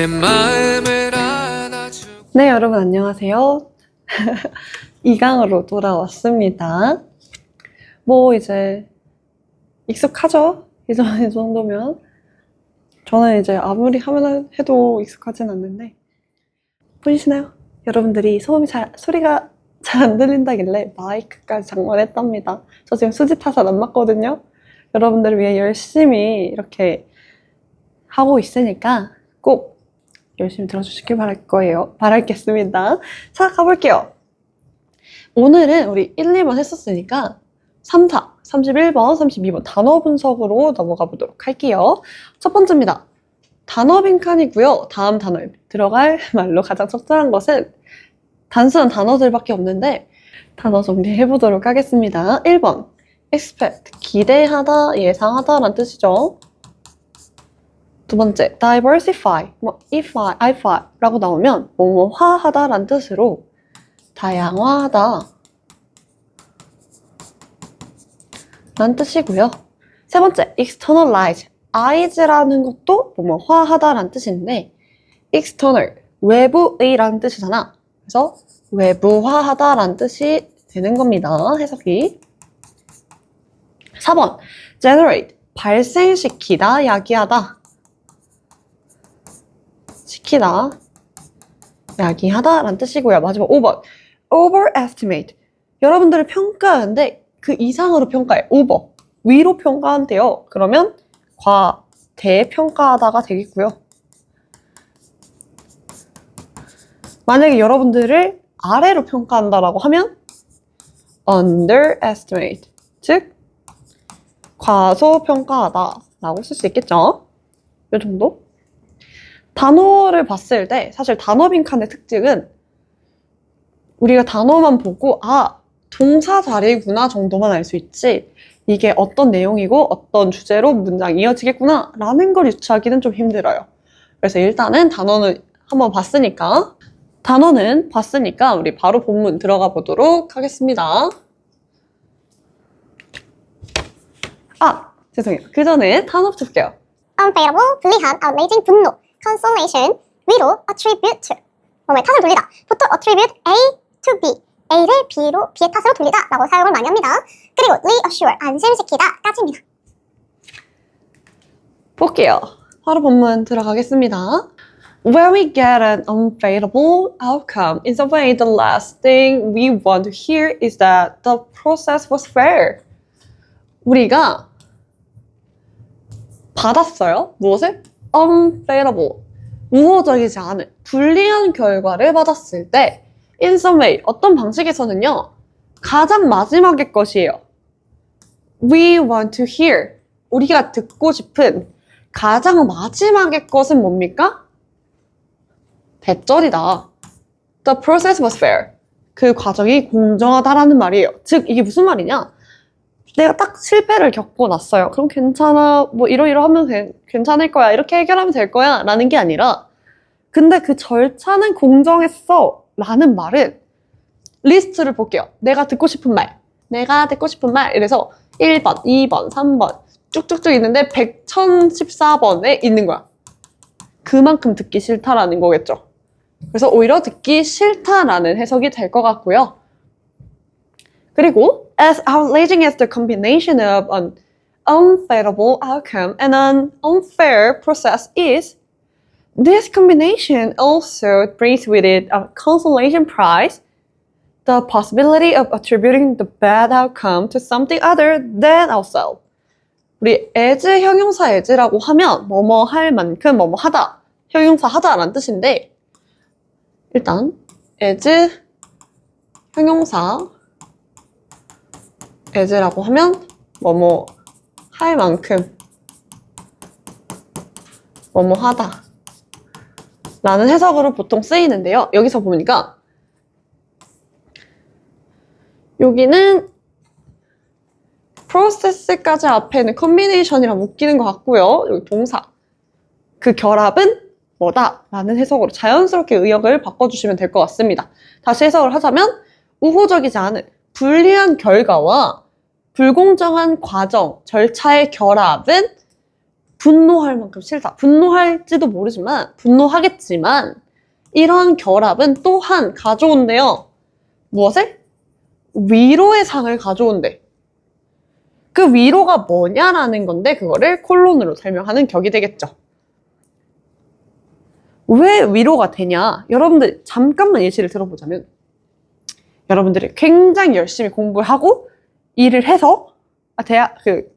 내 마음을 안아줘. 네, 여러분 안녕하세요. 2강으로 돌아왔습니다. 뭐 이제 익숙하죠? 이 정도면. 저는 이제 아무리 하면 해도 익숙하진 않는데 보이시나요? 여러분들이 소리가 잘 안 들린다길래 마이크까지 장만했답니다. 저 지금 수지 타산 안 맞거든요. 여러분들을 위해 열심히 이렇게 하고 있으니까 꼭 열심히 들어주시길 바랄겠습니다. 자, 가볼게요. 오늘은 우리 1, 2번 했었으니까 3, 4, 31번, 32번 단어 분석으로 넘어가 보도록 할게요. 첫 번째입니다. 단어 빈칸이고요. 다음 단어에 들어갈 말로 가장 적절한 것은 단순한 단어들밖에 없는데 단어 정리해 보도록 하겠습니다. 1번 expect, 기대하다, 예상하다 라는 뜻이죠. 두 번째, diversify, ify, ify 라고 나오면 뭐뭐화하다 라는 뜻으로 다양화하다 라는 뜻이고요. 세 번째, externalize, eyes라는 것도 뭐뭐화하다 라는 뜻인데 external, 외부의 라는 뜻이잖아. 그래서 외부화하다 라는 뜻이 되는 겁니다. 해석이. 4번, generate, 발생시키다, 야기하다. 시키다, 야기하다 라는 뜻이고요. 마지막 5번, overestimate. 여러분들을 평가하는데 그 이상으로 평가해. over, 위로 평가한대요. 그러면 대평가하다가 되겠고요. 만약에 여러분들을 아래로 평가한다라고 하면 underestimate, 즉 과소평가하다 라고 쓸 수 있겠죠. 이 정도? 단어를 봤을 때 사실 단어 빈칸의 특징은 우리가 단어만 보고 동사 자리구나 정도만 알 수 있지 이게 어떤 내용이고 어떤 주제로 문장이 이어지겠구나 라는 걸 유추하기는 좀 힘들어요. 그래서 일단은 단어는 봤으니까 우리 바로 본문 들어가 보도록 하겠습니다. 죄송해요. 그 전에 단어 붙여볼게요. unfavorable, 불리한, outraging, 분노, consolation, 위로, attribute to, 뭐뭐의 탓을 돌리다, 보통 attribute A to B, A를 B의 탓으로 돌리다 라고 사용을 많이 합니다. 그리고 reassure, 안심시키다 까지입니다. 볼게요. 바로 본문 들어가겠습니다. When we get an unfavorable outcome, in some way the last thing we want to hear is that the process was fair. 우리가 받았어요. 무엇을? unfavorable, 우호적이지 않은, 불리한 결과를 받았을 때 in some way, 어떤 방식에서는요. 가장 마지막의 것이에요. We want to hear, 우리가 듣고 싶은 가장 마지막의 것은 뭡니까? 대절이다. The process was fair. 그 과정이 공정하다라는 말이에요. 즉 이게 무슨 말이냐? 내가 딱 실패를 겪고 났어요. 그럼 괜찮아. 뭐 이러하면 괜찮을 거야. 이렇게 해결하면 될 거야. 라는 게 아니라 근데 그 절차는 공정했어. 라는 말은 리스트를 볼게요. 내가 듣고 싶은 말. 이래서 1번, 2번, 3번 쭉쭉쭉 있는데 1014번에 있는 거야. 그만큼 듣기 싫다라는 거겠죠. 그래서 오히려 듣기 싫다라는 해석이 될 것 같고요. 그리고 as outraging as the combination of an unfavorable outcome and an unfair process is, this combination also brings with it a consolation prize, the possibility of attributing the bad outcome to something other than ourselves. 우리 as 형용사 as라고 하면 뭐뭐 할 만큼 뭐뭐 하다, 형용사 하다라는 뜻인데 일단 as 형용사 as라고 하면 뭐뭐 할 만큼 뭐뭐 하다 라는 해석으로 보통 쓰이는데요. 여기서 보니까 여기는 process까지 앞에는 combination이랑 묶이는 것 같고요. 여기 동사 그 결합은 뭐다 라는 해석으로 자연스럽게 의역을 바꿔주시면 될 것 같습니다. 다시 해석을 하자면 우호적이지 않은 불리한 결과와 불공정한 과정, 절차의 결합은 분노할 만큼 싫다. 분노할지도 모르지만, 분노하겠지만, 이러한 결합은 또한 가져온대요. 무엇을? 위로의 상을 가져온대. 그 위로가 뭐냐라는 건데, 그거를 콜론으로 설명하는 격이 되겠죠. 왜 위로가 되냐? 여러분들 잠깐만 예시를 들어보자면, 여러분들이 굉장히 열심히 공부를 하고, 일을 해서,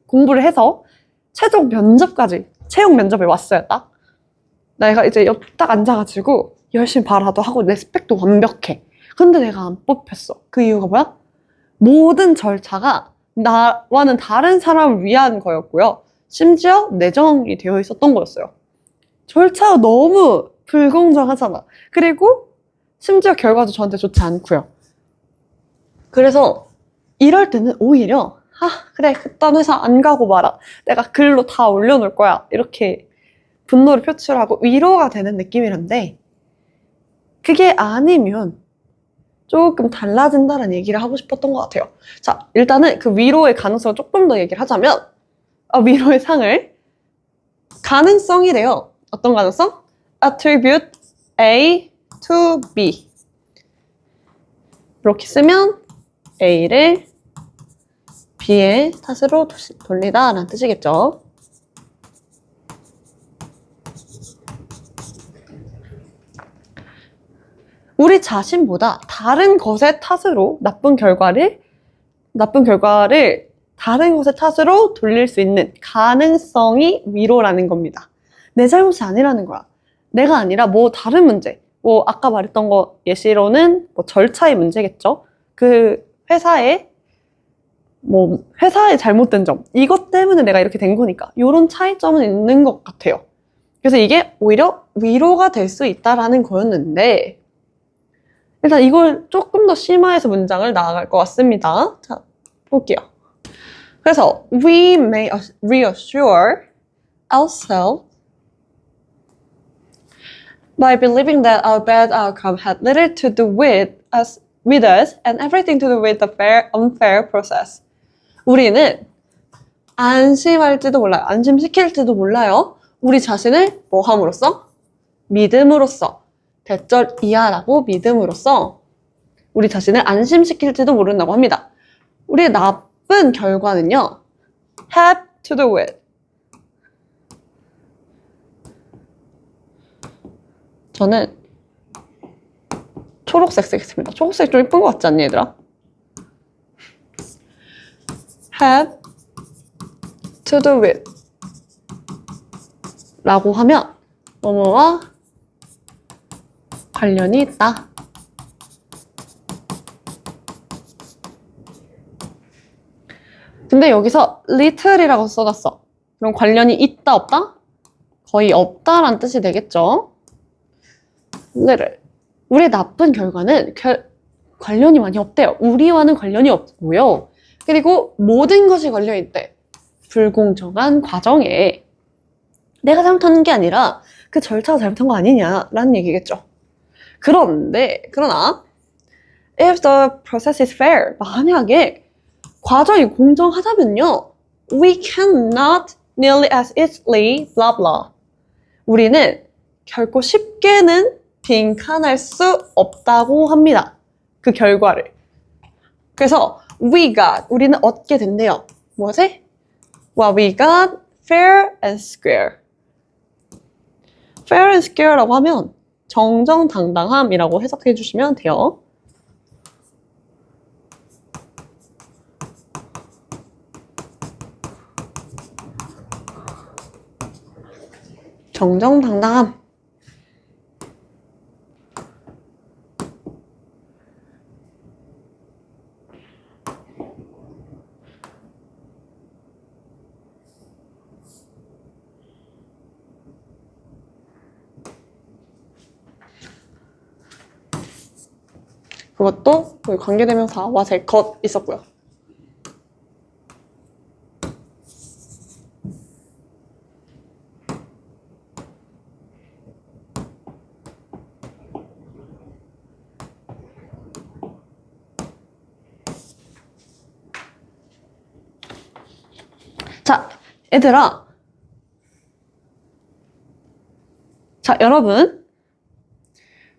공부를 해서, 최종 면접까지, 채용 면접에 왔어요, 딱. 내가 이제 옆 딱 앉아가지고, 열심히 발화도 하고, 내 스펙도 완벽해. 근데 내가 안 뽑혔어. 그 이유가 뭐야? 모든 절차가 나와는 다른 사람을 위한 거였고요. 심지어 내정이 되어 있었던 거였어요. 절차가 너무 불공정하잖아. 그리고 심지어 결과도 저한테 좋지 않고요. 그래서 이럴 때는 오히려 그래, 그딴 회사 안 가고 말아. 내가 글로 다 올려놓을 거야. 이렇게 분노를 표출하고 위로가 되는 느낌이란데, 그게 아니면 조금 달라진다는 얘기를 하고 싶었던 것 같아요. 자, 일단은 그 위로의 가능성을 조금 더 얘기를 하자면, 위로의 상을 가능성이래요. 어떤 가능성? Attribute A to B. 이렇게 쓰면 A를 B의 탓으로 돌리다 라는 뜻이겠죠. 우리 자신보다 다른 것의 탓으로 나쁜 결과를 다른 것의 탓으로 돌릴 수 있는 가능성이 위로라는 겁니다. 내 잘못이 아니라는 거야. 내가 아니라 뭐 다른 문제, 뭐 아까 말했던 거 예시로는 뭐 절차의 문제겠죠. 그 회사의 잘못된 점, 이것 때문에 내가 이렇게 된 거니까 이런 차이점은 있는 것 같아요. 그래서 이게 오히려 위로가 될 수 있다라는 거였는데, 일단 이걸 조금 더 심화해서 문장을 나아갈 것 같습니다. 자, 볼게요. 그래서 we may reassure ourselves by believing that our bad outcome had little to do with us and everything to do with the unfair process. 우리는 안심할지도 몰라요. 안심시킬지도 몰라요. 우리 자신을 뭐 함으로써? 믿음으로써. 대절이야라고 믿음으로써 우리 자신을 안심시킬지도 모른다고 합니다. 우리의 나쁜 결과는요, have to do with. 저는 초록색 쓰겠습니다. 초록색 좀 예쁜 것 같지 않니, 얘들아? have to do with 라고 하면 뭐뭐와 관련이 있다. 근데 여기서 little이라고 써놨어. 그럼 관련이 있다, 없다? 거의 없다라는 뜻이 되겠죠? little. 우리의 나쁜 결과는 관련이 많이 없대요. 우리와는 관련이 없고요. 그리고 모든 것이 걸려있대. 불공정한 과정에 내가 잘못한 게 아니라 그 절차가 잘못한 거 아니냐라는 얘기겠죠. 그러나 if the process is fair, 만약에 과정이 공정하다면요, we cannot nearly as easily blah blah. 우리는 결코 쉽게는 빈칸할 수 없다고 합니다. 그 결과를. 그래서 우리는 얻게 된대요. 무엇에? Well, we got fair and square. fair and square라고 하면 정정당당함이라고 해석해 주시면 돼요. 정정당당함. 그것도 관계대명사 what의 것 있었고요. 자, 얘들아, 자, 여러분.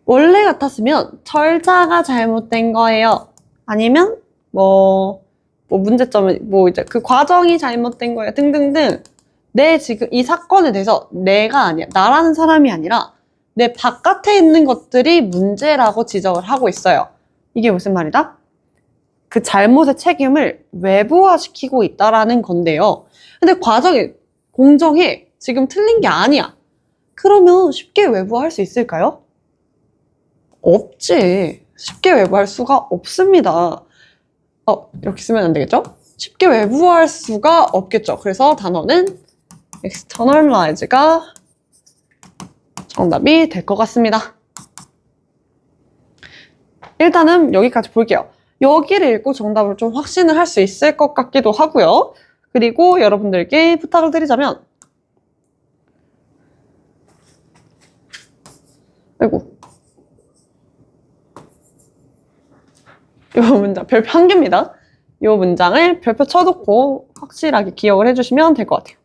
원래 같았으면 절차가 잘못된 거예요. 아니면 문제점은 이제 그 과정이 잘못된 거예요. 등등등. 내 지금 이 사건에 대해서 내가 아니야. 나라는 사람이 아니라 내 바깥에 있는 것들이 문제라고 지적을 하고 있어요. 이게 무슨 말이다? 그 잘못의 책임을 외부화시키고 있다라는 건데요. 근데 과정이 공정해. 지금 틀린 게 아니야. 그러면 쉽게 외부화할 수 있을까요? 없지. 쉽게 외부할 수가 없습니다. 이렇게 쓰면 안 되겠죠? 쉽게 외부할 수가 없겠죠. 그래서 단어는 externalize가 정답이 될 것 같습니다. 일단은 여기까지 볼게요. 여기를 읽고 정답을 좀 확신을 할 수 있을 것 같기도 하고요. 그리고 여러분들께 부탁을 드리자면 이 문장 별표 한 개입니다. 이 문장을 별표 쳐놓고 확실하게 기억을 해주시면 될 것 같아요.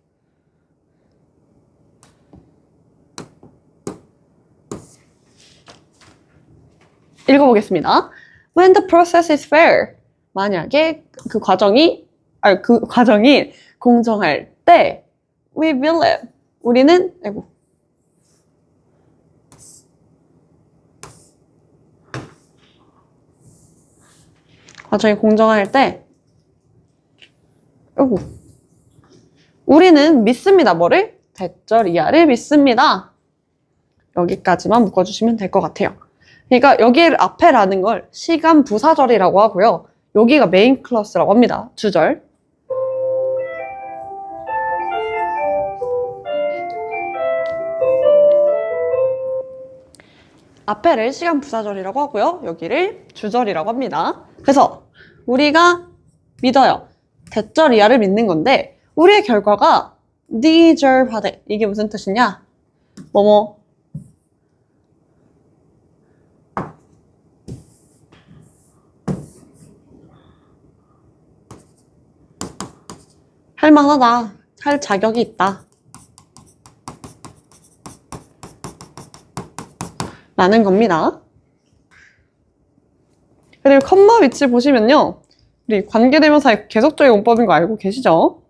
읽어보겠습니다. When the process is fair. 만약에 그 과정이 공정할 때 we believe. 우리는 과정이 공정할 때 우리는 믿습니다. 뭐를? 대절 이하를 믿습니다. 여기까지만 묶어주시면 될 것 같아요. 그러니까 여기를 앞에라는 걸 시간 부사절이라고 하고요. 여기가 메인 클러스라고 합니다. 주절. 앞에를 시간 부사절이라고 하고요. 여기를 주절이라고 합니다. 그래서 우리가 믿어요. 대절 이하를 믿는 건데 우리의 결과가 deserved. 이게 무슨 뜻이냐? 할만하다. 할 자격이 있다. 라는 겁니다. 그리고 컴마 위치 보시면요. 우리 관계대명사의 계속적인 용법인 거 알고 계시죠?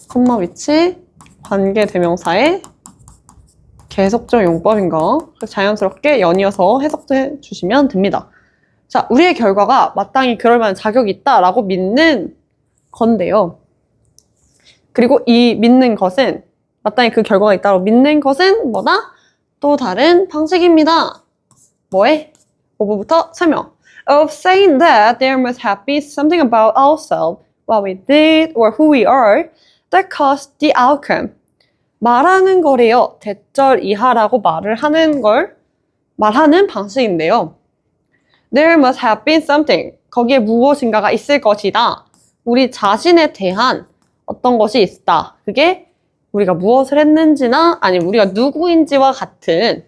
컴마 위치, 관계대명사의 계속적 용법인 거 자연스럽게 연이어서 해석해 주시면 됩니다. 자, 우리의 결과가 마땅히 그럴 만한 자격이 있다라고 믿는 건데요. 그리고 이 믿는 것은 마땅히 그 결과가 있다고 믿는 것은 뭐다? 또 다른 방식입니다. 뭐에? 5부부터 설명. Of saying that there must have been something about ourselves, what we did, or who we are, that caused the outcome. 말하는 거래요. 대절 이하라고 말하는 방식인데요. There must have been something. 거기에 무엇인가가 있을 것이다. 우리 자신에 대한 어떤 것이 있다. 그게 우리가 무엇을 했는지나 아니면 우리가 누구인지와 같은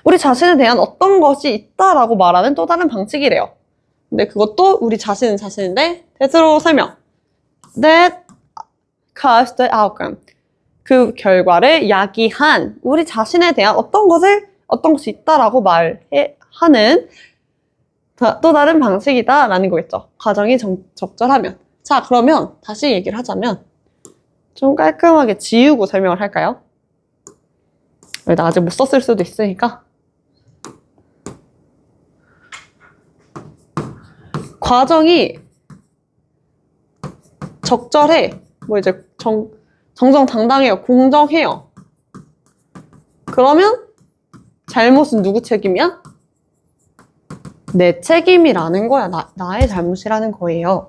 우리 자신에 대한 어떤 것이 있다라고 말하는 또 다른 방식이래요. 근데 그것도 우리 자신인데 대수로 설명. That caused the outcome. 그 결과를 야기한 우리 자신에 대한 어떤 것이 있다라고 말하는 또 다른 방식이다라는 거겠죠. 과정이 적절하면. 자, 그러면 다시 얘기를 하자면 좀 깔끔하게 지우고 설명을 할까요? 나 아직 못 썼을 수도 있으니까. 과정이 적절해. 이제 정정당당해요. 공정해요. 그러면 잘못은 누구 책임이야? 내 책임이라는 거야. 나의 잘못이라는 거예요.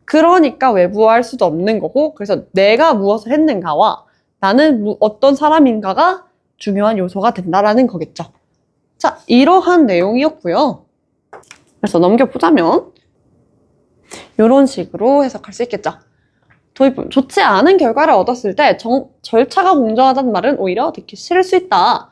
그러니까 외부화할 수도 없는 거고, 그래서 내가 무엇을 했는가와 나는 어떤 사람인가가 중요한 요소가 된다라는 거겠죠. 자, 이러한 내용이었고요. 그래서 넘겨보자면 이런 식으로 해석할 수 있겠죠. 도입부, 좋지 않은 결과를 얻었을 때 절차가 공정하다는 말은 오히려 듣기 싫을 수 있다.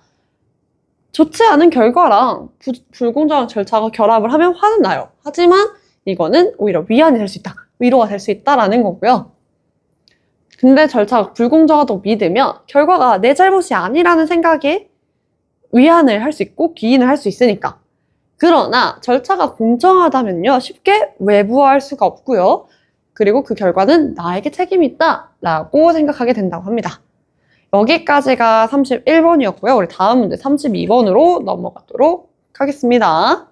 좋지 않은 결과랑 불공정한 절차가 결합을 하면 화는 나요. 하지만 이거는 오히려 위안이 될 수 있다. 위로가 될 수 있다라는 거고요. 근데 절차가 불공정하다고 믿으면 결과가 내 잘못이 아니라는 생각에 위안을 할 수 있고 기인을 할 수 있으니까. 그러나 절차가 공정하다면요, 쉽게 외부화할 수가 없고요. 그리고 그 결과는 나에게 책임이 있다라고 생각하게 된다고 합니다. 여기까지가 31번이었고요. 우리 다음 문제 32번으로 넘어가도록 하겠습니다.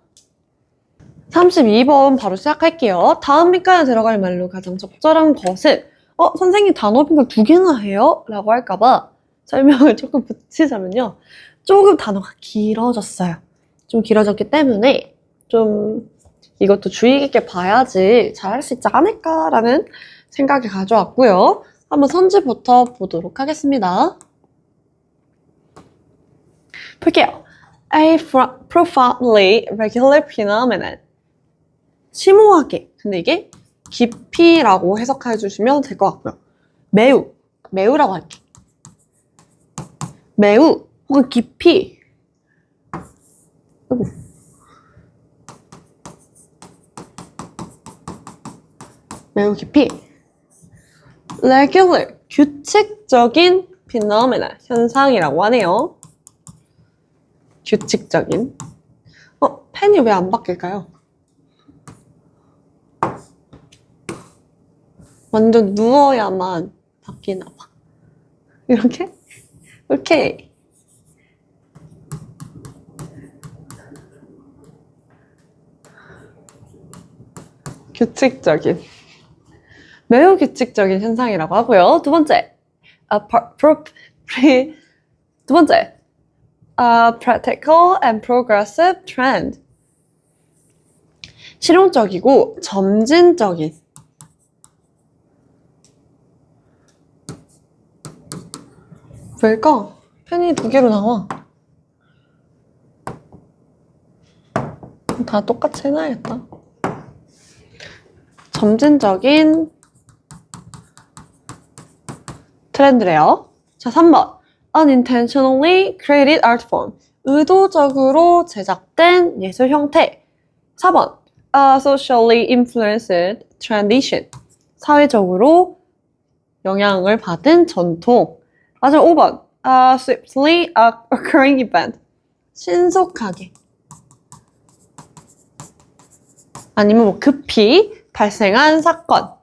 32번 바로 시작할게요. 다음 밑간에 들어갈 말로 가장 적절한 것은 선생님 단어 빙글 2개나 해요? 라고 할까봐 설명을 조금 붙이자면요. 조금 단어가 길어졌어요. 좀 길어졌기 때문에 좀 이것도 주의 깊게 봐야지 잘할 수 있지 않을까라는 생각이 가져왔고요. 한번 선지부터 보도록 하겠습니다. 볼게요. A profoundly regular phenomenon. 심오하게, 근데 이게 깊이라고 해석해 주시면 될 것 같고요. 매우라고 할게. 매우 혹은 깊이. 매우 깊이. regular, 규칙적인 phenomenon, 현상이라고 하네요. 규칙적인. 펜이 왜 안 바뀔까요? 완전 누워야만 바뀌나 봐. 이렇게? 오케이. 규칙적인. 매우 규칙적인 현상이라고 하고요. 두 번째. Practical and progressive trend. 실용적이고 점진적인. 왜일까? 펜이 2개로 나와. 다 똑같이 해놔야겠다. 점진적인 트렌드래요. 자, 3번. Unintentionally created art form. 의도적으로 제작된 예술 형태. 4번. Socially influenced tradition. 사회적으로 영향을 받은 전통. 맞아, 5번. Swiftly occurring event. 신속하게. 아니면 뭐 급히 발생한 사건.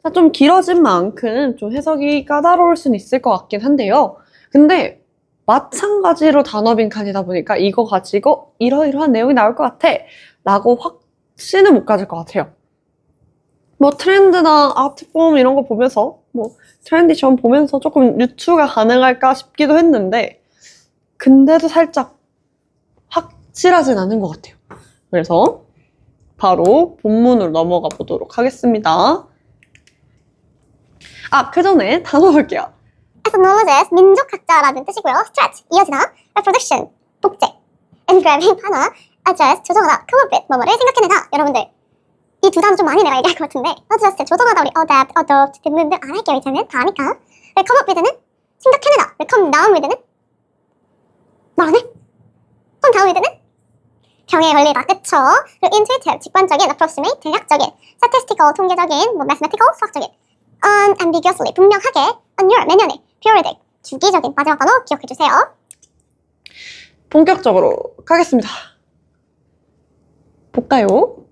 자, 좀 길어진 만큼 좀 해석이 까다로울 수는 있을 것 같긴 한데요. 근데 마찬가지로 단어 빈칸이다 보니까 이거 가지고 이러이러한 내용이 나올 것 같아 라고 확신은 못 가질 것 같아요. 뭐 트렌드나 아트폼 이런 거 보면서 뭐 트렌디션 보면서 조금 유추가 가능할까 싶기도 했는데 근데도 살짝 확실하진 않은 것 같아요. 그래서 바로 본문으로 넘어가 보도록 하겠습니다. 그 전에 단어 볼게요. ethnologist, 민족학자라는 뜻이고요. stretch, 이어지다. reproduction, 복제. engraving, 판화. adjust, 조정하다. come up with, 뭐뭐를 생각해내다. 여러분들 이 두 단어 좀 많이 내가 얘기할 것 같은데 adjust, 조정하다. 우리 adapt, adopt 듣는데 안 할게요. 이제는 다 하니까. come up with는 생각해내다. come down with는 말 안 해? come down with는 경에 걸리다. 그쵸? 그리고 intuitive, 직관적인. approximate, 대략적인. statistical, 통계적인. 뭐 mathematical, 수학적인. unambiguously, 분명하게. annual, 매년에. periodic, 주기적인. 마지막 단어 기억해주세요. 본격적으로 가겠습니다. 볼까요?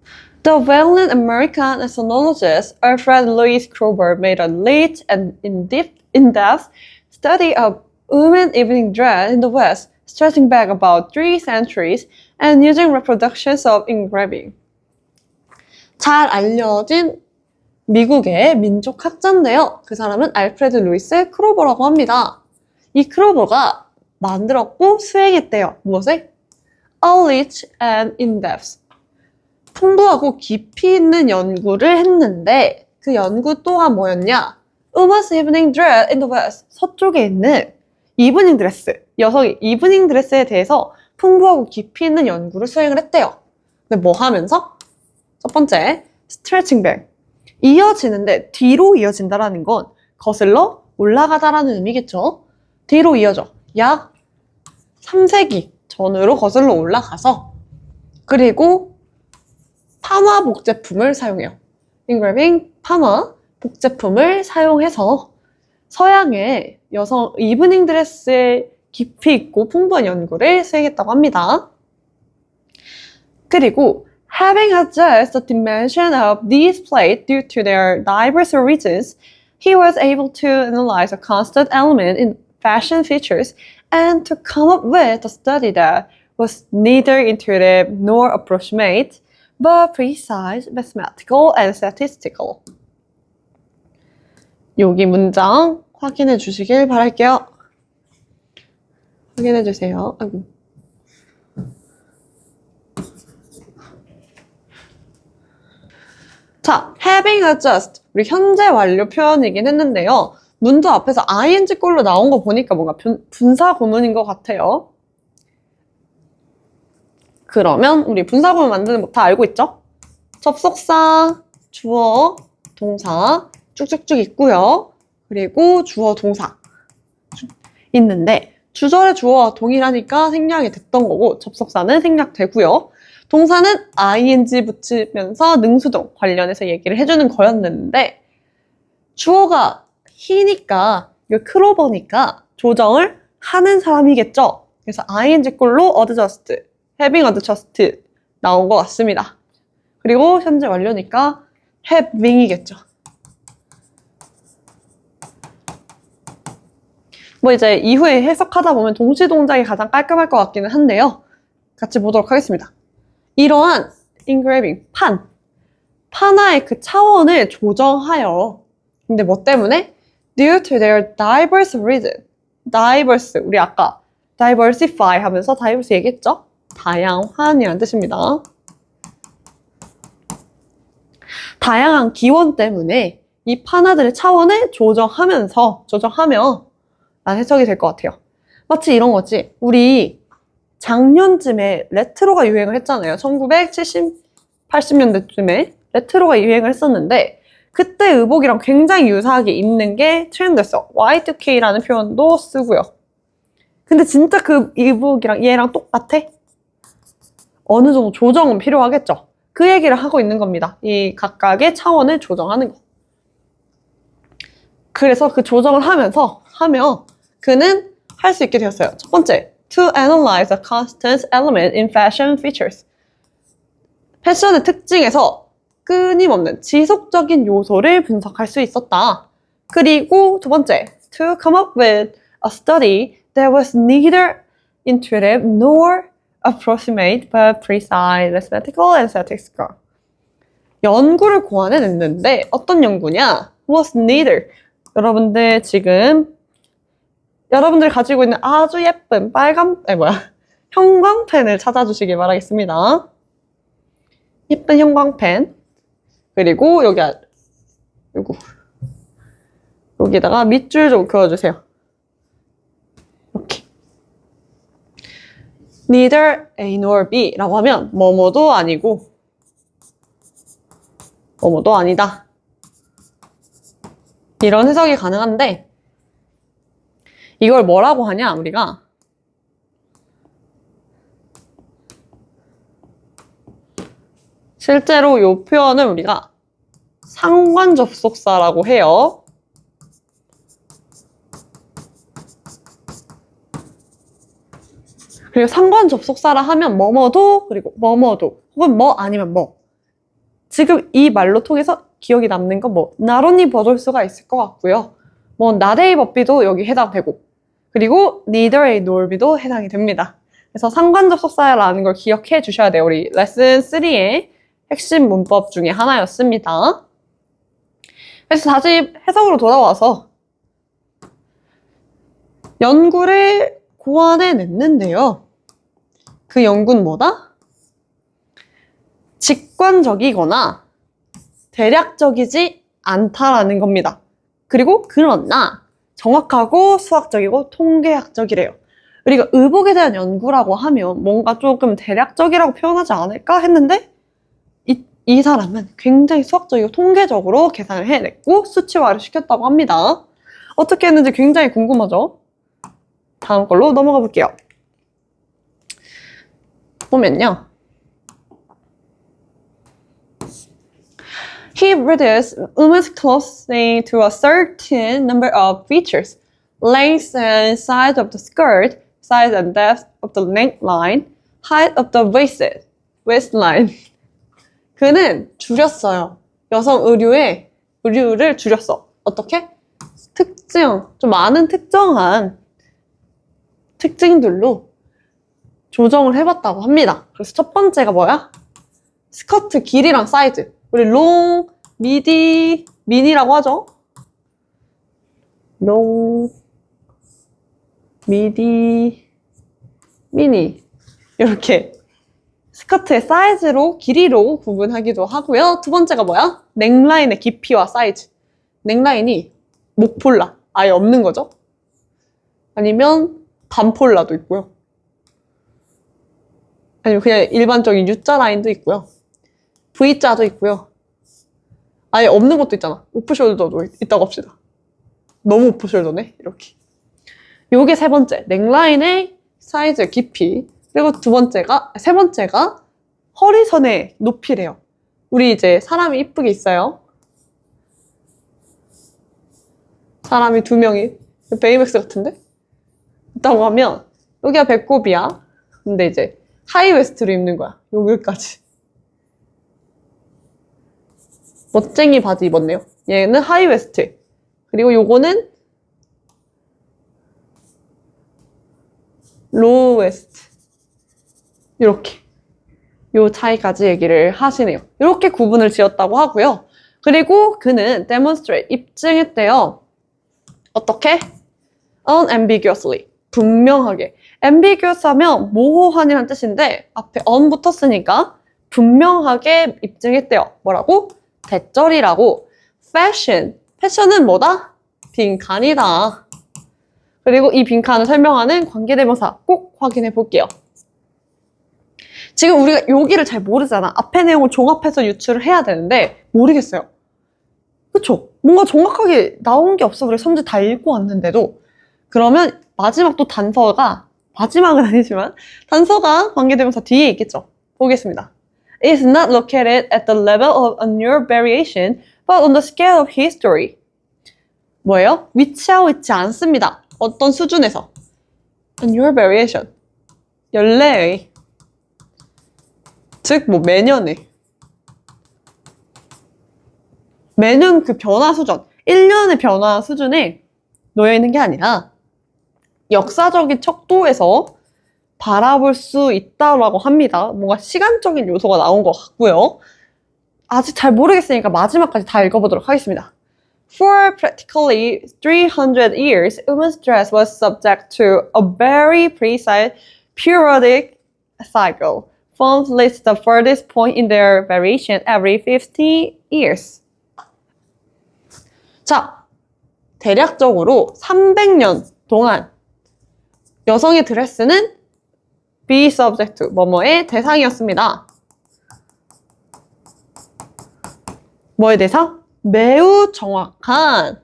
The well-known American ethnologist Alfred Louis Kroeber made a late and in-depth study of women evening dress in the West, stretching back about 3 centuries and using reproductions of engraving. 잘 알려진 미국의 민족학자인데요. 그 사람은 알프레드 루이스 크로버라고 합니다. 이 크로버가 만들었고 수행했대요. 무엇을? A rich and in-depth. 풍부하고 깊이 있는 연구를 했는데 그 연구 또한 뭐였냐? Women's evening dress in the West. 서쪽에 있는 이브닝 드레스, 여성의 이브닝 드레스에 대해서 풍부하고 깊이 있는 연구를 수행을 했대요. 근데 뭐 하면서? 첫 번째, stretching back. 이어지는데 뒤로 이어진다라는 건 거슬러 올라가다라는 의미겠죠. 뒤로 이어져. 약 3세기 전으로 거슬러 올라가서 그리고 판화 복제품을 사용해요. engraving, 판화 복제품을 사용해서 서양의 여성 이브닝 드레스의 깊이 있고 풍부한 연구를 수행했다고 합니다. 그리고 having adjusted the dimension of these plates due to their diverse origins, he was able to analyze a constant element in fashion features and to come up with a study that was neither intuitive nor approximate, but precise, mathematical, and statistical. 여기 문장 확인해 주시길 바랄게요. 확인해 주세요. 아이고. 자, having adjust. 우리 현재 완료 표현이긴 했는데요. 문도 앞에서 ing꼴로 나온 거 보니까 뭔가 분사 구문인 것 같아요. 그러면 우리 분사 구문 만드는 법 다 알고 있죠? 접속사, 주어, 동사 쭉쭉쭉 있고요. 그리고 주어, 동사 있는데 주절의 주어와 동일하니까 생략이 됐던 거고 접속사는 생략되고요. 동사는 ing 붙이면서 능수동 관련해서 얘기를 해주는 거였는데 주어가 he니까 이거 클로버니까 조정을 하는 사람이겠죠. 그래서 ing꼴로 adjust, having adjust 나온 것 같습니다. 그리고 현재 완료니까 having이겠죠. 뭐 이제 이후에 해석하다 보면 동시 동작이 가장 깔끔할 것 같기는 한데요. 같이 보도록 하겠습니다. 이러한 engraving, 판화의 그 차원을 조정하여 근데 뭐 때문에? Due to their diverse reason. diverse, 우리 아까 diversify 하면서 diverse 얘기했죠? 다양한이라는 뜻입니다. 다양한 기원 때문에 이 판화들의 차원을 조정하며 라는 해석이 될 것 같아요. 마치 이런 거지. 우리 작년쯤에 레트로가 유행을 했잖아요. 1970, 80년대쯤에 레트로가 유행을 했었는데 그때 의복이랑 굉장히 유사하게 입는 게 트렌드였어. Y2K라는 표현도 쓰고요. 근데 진짜 그 의복이랑 얘랑 똑같아? 어느 정도 조정은 필요하겠죠. 그 얘기를 하고 있는 겁니다. 이 각각의 차원을 조정하는 거. 그래서 그 조정을 하며 그는 할 수 있게 되었어요. 첫 번째, to analyze a constant element in fashion features. 패션의 특징에서 끊임없는 지속적인 요소를 분석할 수 있었다. 그리고 두 번째, to come up with a study that was neither intuitive nor approximate but precise, mathematical, and statistical. 연구를 고안해냈는데 어떤 연구냐? was neither. 여러분들 지금 여러분들이 가지고 있는 아주 예쁜 형광펜을 찾아주시길 바라겠습니다. 예쁜 형광펜. 그리고 여기다가 밑줄 좀 그어주세요. 이렇게. Neither A nor B 라고 하면 뭐뭐도 아니고 뭐뭐도 아니다. 이런 해석이 가능한데 이걸 뭐라고 하냐 우리가 실제로 이 표현을 우리가 상관접속사라고 해요. 그리고 상관접속사라 하면 뭐뭐도 그리고 뭐뭐도 혹은 뭐 아니면 뭐 지금 이 말로 통해서 기억이 남는 건 뭐 not 버돌 수가 있을 것 같고요. 뭐 not A but B도 여기 해당되고 그리고 neither A nor B도 해당이 됩니다. 그래서 상관접속사라는 걸 기억해 주셔야 돼요. 우리 레슨 3의 핵심 문법 중에 하나였습니다. 그래서 다시 해석으로 돌아와서 연구를 고안해냈는데요. 그 연구는 뭐다? 직관적이거나 대략적이지 않다라는 겁니다. 그리고 그러나 정확하고 수학적이고 통계학적이래요. 우리가 의복에 대한 연구라고 하면 뭔가 조금 대략적이라고 표현하지 않을까 했는데 이 사람은 굉장히 수학적이고 통계적으로 계산을 해냈고 수치화를 시켰다고 합니다. 어떻게 했는지 굉장히 궁금하죠? 다음 걸로 넘어가 볼게요. 보면요. He reduced women's clothing to a certain number of features. Length and size of the skirt, size and depth of the neckline, height of the waistline. 그는 줄였어요. 여성 의류를 줄였어. 어떻게? 좀 많은 특정한 특징들로 조정을 해봤다고 합니다. 그래서 첫 번째가 뭐야? 스커트 길이랑 사이즈. 우리 롱, 미디, 미니라고 하죠? 롱, 미디, 미니. 이렇게 스커트의 사이즈로, 길이로 구분하기도 하고요. 두 번째가 뭐야? 넥라인의 깊이와 사이즈. 넥라인이 목폴라. 아예 없는 거죠? 아니면 반폴라도 있고요. 아니면 그냥 일반적인 U자 라인도 있고요. V자도 있고요. 아예 없는 것도 있잖아. 오프숄더도 있다고 합시다. 너무 오프숄더네. 이렇게. 요게 세 번째. 넥라인의 사이즈, 깊이. 그리고 세 번째가 허리선의 높이래요. 우리 이제 사람이 이쁘게 있어요. 사람이 두 명이 베이맥스 같은데? 있다고 하면 여기가 배꼽이야. 근데 이제 하이웨스트를 입는 거야. 여기까지. 멋쟁이 바지 입었네요. 얘는 하이웨스트. 그리고 요거는 로우웨스트. 이렇게. 요 차이까지 얘기를 하시네요. 이렇게 구분을 지었다고 하고요. 그리고 그는 demonstrate, 입증했대요. 어떻게? unambiguously, 분명하게. ambiguous 하면 모호한이란 뜻인데 앞에 un 붙었으니까 분명하게 입증했대요. 뭐라고? 대절이라고. 패션은 뭐다? 빈칸이다. 그리고 이 빈칸을 설명하는 관계대명사 꼭 확인해 볼게요. 지금 우리가 여기를 잘 모르잖아. 앞에 내용을 종합해서 유추를 해야 되는데 모르겠어요. 그쵸? 뭔가 정확하게 나온 게 없어. 우리 선지 다 읽고 왔는데도. 그러면 마지막 또 단서가, 마지막은 아니지만 단서가 관계대명사 뒤에 있겠죠. 보겠습니다. It is not located at the level of annual variation, but on the scale of history. 뭐예요? 위치하고 있지 않습니다. 어떤 수준에서? annual variation. 연례의. 즉, 매년에. 매년 그 변화 수준, 1년의 변화 수준에 놓여있는 게 아니라 역사적인 척도에서 바라볼 수 있다라고 합니다. 뭔가 시간적인 요소가 나온 것 같고요. 아직 잘 모르겠으니까 마지막까지 다 읽어보도록 하겠습니다. For practically 300 years, women's dress was subject to a very precise periodic cycle. Forms list the furthest point in their variation every 50 years. 자, 대략적으로 300년 동안 여성의 드레스는 be subject, 뭐뭐의 대상이었습니다. 뭐의 대상? 매우 정확한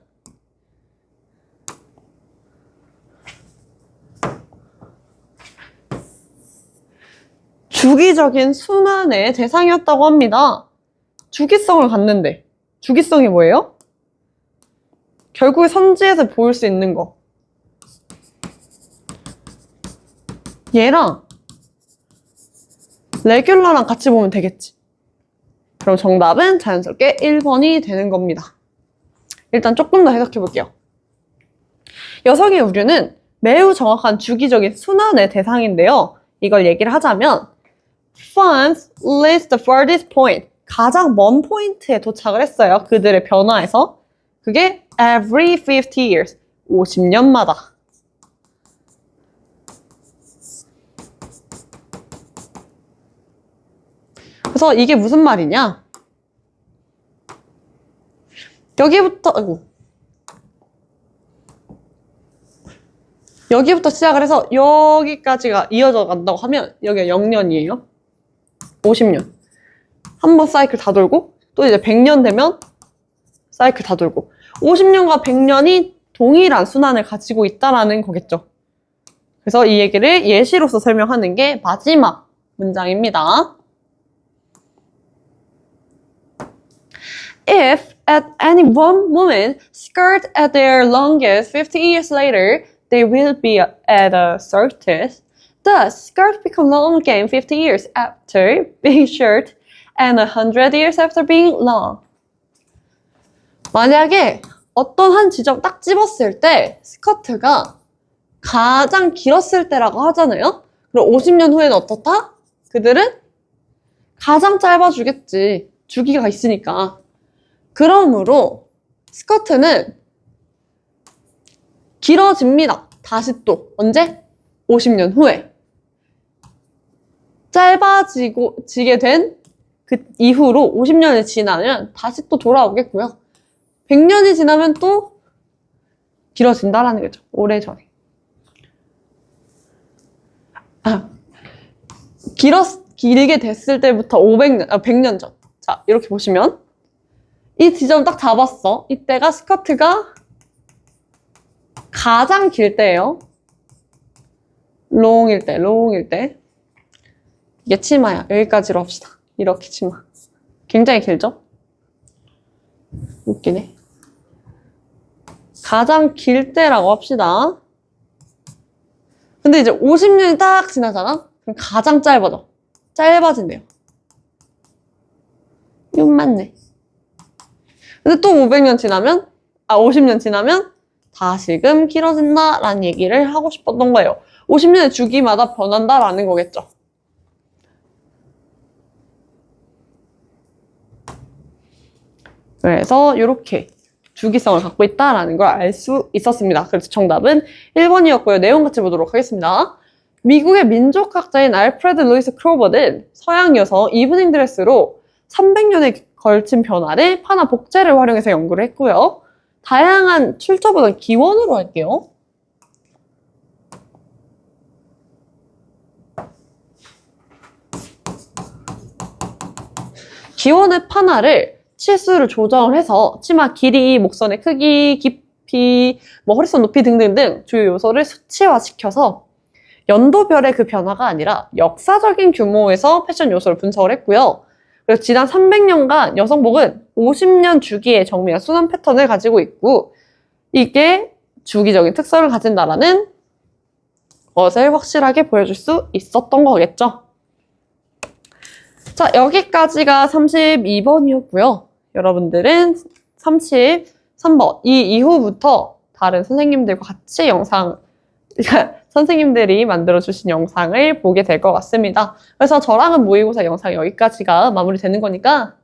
주기적인 순환의 대상이었다고 합니다. 주기성을 갖는데 주기성이 뭐예요? 결국에 선지에서 보일 수 있는 거. 얘랑 레귤러랑 같이 보면 되겠지. 그럼 정답은 자연스럽게 1번이 되는 겁니다. 일단 조금 더 해석해 볼게요. 여성의 의류는 매우 정확한 주기적인 순환의 대상인데요. 이걸 얘기를 하자면 Funds list the farthest point. 가장 먼 포인트에 도착을 했어요. 그들의 변화에서. 그게 every 50 years. 50년마다. 그래서 이게 무슨 말이냐? 여기부터 시작을 해서 여기까지가 이어져 간다고 하면 여기가 0년이에요. 50년. 한번 사이클 다 돌고 또 이제 100년 되면 사이클 다 돌고 50년과 100년이 동일한 순환을 가지고 있다라는 거겠죠. 그래서 이 얘기를 예시로서 설명하는 게 마지막 문장입니다. If at any one moment skirt at their longest 50 years later, they will be at a shortest. Thus, skirts become long again 50 years after being short and 100 years after being long. 만약에 어떤 한 지점 딱 집었을 때 스커트가 가장 길었을 때라고 하잖아요? 그럼 50년 후에는 어떻다? 그들은 가장 짧아지겠지. 주기가 있으니까. 그러므로 스커트는 길어집니다. 다시 또 언제? 50년 후에. 짧아지게 된 그 이후로 50년이 지나면 다시 또 돌아오겠고요. 100년이 지나면 또 길어진다라는 거죠. 오래전에. 길게 됐을 때부터 100년 전. 자, 이렇게 보시면 이 지점 딱 잡았어. 이때가 스커트가 가장 길 때예요. 롱일 때. 이게 치마야. 여기까지로 합시다. 이렇게 치마. 굉장히 길죠? 웃기네. 가장 길 때라고 합시다. 근데 이제 50년이 딱 지나잖아? 그럼 가장 짧아진대요. 이거 맞네. 근데 또 50년 지나면 다시금 길어진다라는 얘기를 하고 싶었던 거예요. 50년의 주기마다 변한다라는 거겠죠. 그래서 이렇게 주기성을 갖고 있다라는 걸 알 수 있었습니다. 그래서 정답은 1번이었고요. 내용 같이 보도록 하겠습니다. 미국의 민족학자인 알프레드 루이스 크로버는 서양 여성 이브닝 드레스로 300년에 걸친 변화를 파나 복제를 활용해서 연구를 했고요. 다양한 출처보다 기원으로 할게요. 기원의 파나를 치수를 조정을 해서 치마 길이, 목선의 크기, 깊이, 허리선 높이 등등등 주요 요소를 수치화시켜서 연도별의 그 변화가 아니라 역사적인 규모에서 패션 요소를 분석을 했고요. 그래서 지난 300년간 여성복은 50년 주기의 정밀한 순환 패턴을 가지고 있고 이게 주기적인 특성을 가진다라는 것을 확실하게 보여줄 수 있었던 거겠죠. 자, 여기까지가 32번이었고요. 여러분들은 33번 이 이후부터 다른 선생님들과 같이 선생님들이 만들어주신 영상을 보게 될 것 같습니다. 그래서 저랑은 모의고사 영상 여기까지가 마무리되는 거니까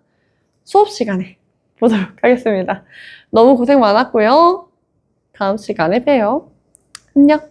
수업 시간에 보도록 하겠습니다. 너무 고생 많았고요. 다음 시간에 봬요. 안녕.